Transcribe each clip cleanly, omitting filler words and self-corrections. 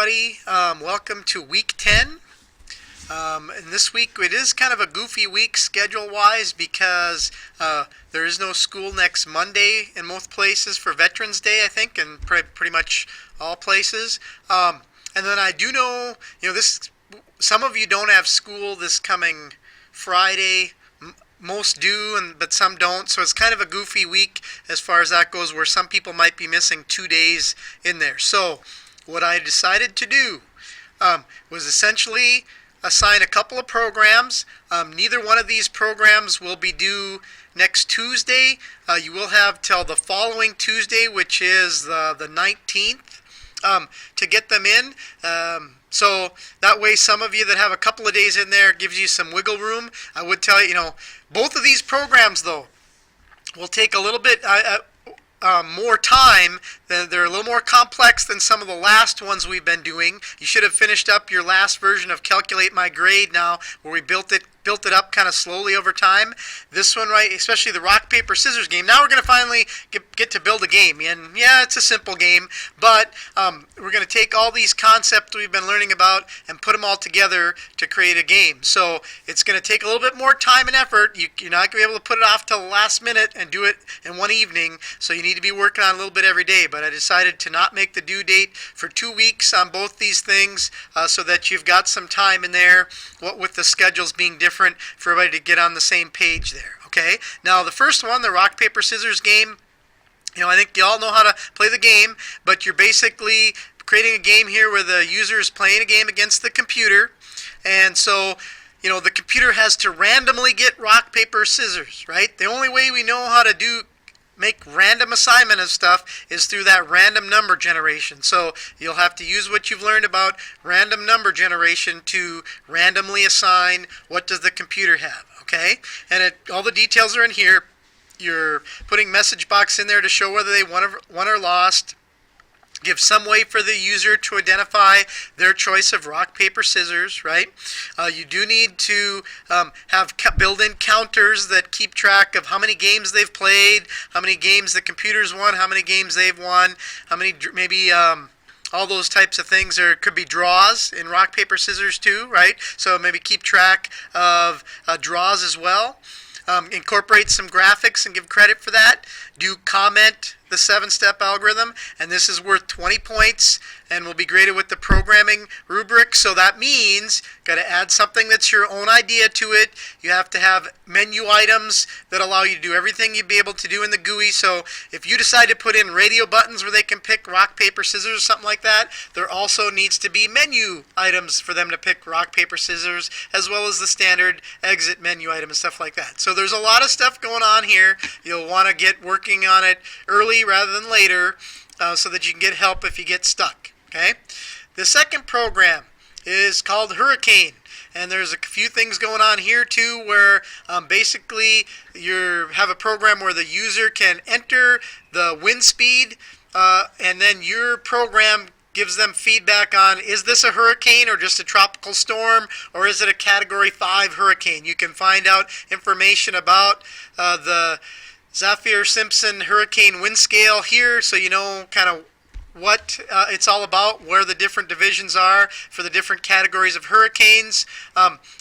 everybody. Welcome to week 10. And this week it is kind of a goofy week schedule-wise because there is no school next Monday in most places for Veterans Day, I think, and pretty much all places. And then I do know, some of you don't have school this coming Friday. Most do, but some don't. So it's kind of a goofy week as far as that goes, where some people might be missing 2 days in there. So what I decided to do was essentially assign a couple of programs. Neither one of these programs will be due next Tuesday. You will have till the following Tuesday, which is the 19th, to get them in. So that way, some of you that have a couple of days in there gives you some wiggle room. I would tell you, both of these programs, though, will take a little bit more time. They're a little more complex than some of the last ones we've been doing. You should have finished up your last version of Calculate My Grade now, where we built it up kind of slowly over time. This one, right, especially the rock, paper, scissors game. Now we're going to finally get to build a game. And yeah, it's a simple game, but we're going to take all these concepts we've been learning about and put them all together to create a game. So it's going to take a little bit more time and effort. You're not going to be able to put it off till the last minute and do it in one evening. So you need to be working on a little bit every day. But I decided to not make the due date for 2 weeks on both these things so that you've got some time in there, what with the schedules being different, for everybody to get on the same page there. Okay, now the first one, the rock, paper, scissors game, I think you all know how to play the game, but you're basically creating a game here where the user is playing a game against the computer. And so the computer has to randomly get rock, paper, scissors, right? The only way we know how to make random assignment of stuff is through that random number generation. So you'll have to use what you've learned about random number generation to randomly assign what does the computer have, okay? And all the details are in here. You're putting message box in there to show whether they won or lost. Give some way for the user to identify their choice of rock, paper, scissors, right? You do need to have built-in counters that keep track of how many games they've played, how many games the computer's won, how many games they've won, how many, maybe all those types of things. There could be draws in rock, paper, scissors too, right? So maybe keep track of draws as well. Incorporate some graphics and give credit for that. Do comment the 7-step algorithm, and this is worth 20 points and will be graded with the programming rubric. So that means got to add something that's your own idea to it. You have to have menu items that allow you to do everything you'd be able to do in the GUI. So if you decide to put in radio buttons where they can pick rock, paper, scissors or something like that, there also needs to be menu items for them to pick rock, paper, scissors, as well as the standard exit menu item and stuff like that. So there's a lot of stuff going on here. You'll want to get working on it early rather than later so that you can get help if you get stuck. Okay. The second program is called Hurricane, and there's a few things going on here too, where basically you have a program where the user can enter the wind speed, and then your program gives them feedback on, is this a hurricane or just a tropical storm, or is it a Category 5 hurricane? You can find out information about the Saffir-Simpson hurricane wind scale here, so you know kind of what it's all about, where the different divisions are for the different categories of hurricanes.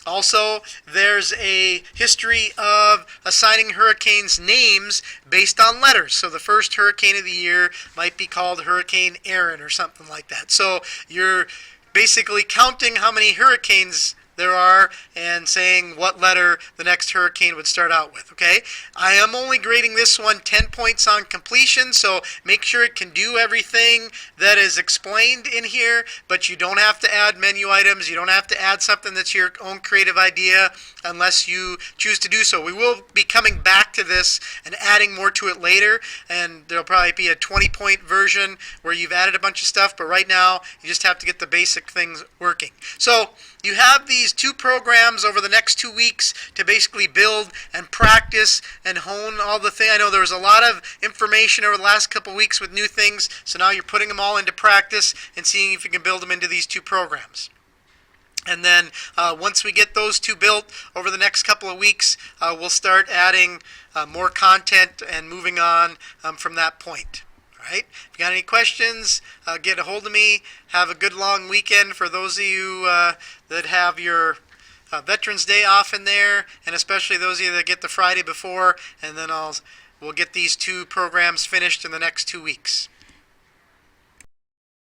Also, there's a history of assigning hurricanes names based on letters. So the first hurricane of the year might be called Hurricane Aaron or something like that. So you're basically counting how many hurricanes there are and saying what letter the next hurricane would start out with. Okay, I am only grading this one 10 points on completion, so make sure it can do everything that is explained in here, but you don't have to add menu items. You don't have to add something that's your own creative idea unless you choose to do so. We will be coming back to this and adding more to it later, and there'll probably be a 20-point version where you've added a bunch of stuff, but right now you just have to get the basic things working. So you have these 2 programs over the next 2 weeks to basically build and practice and hone all the things. I know there was a lot of information over the last couple weeks with new things, so now you're putting them all into practice and seeing if you can build them into these 2 programs. And then once we get those 2 built over the next couple of weeks, we'll start adding more content and moving on from that point. All right? If you got any questions, get a hold of me. Have a good long weekend for those of you that have your Veterans Day off in there, and especially those of you that get the Friday before, and then we'll get these two programs finished in the next 2 weeks.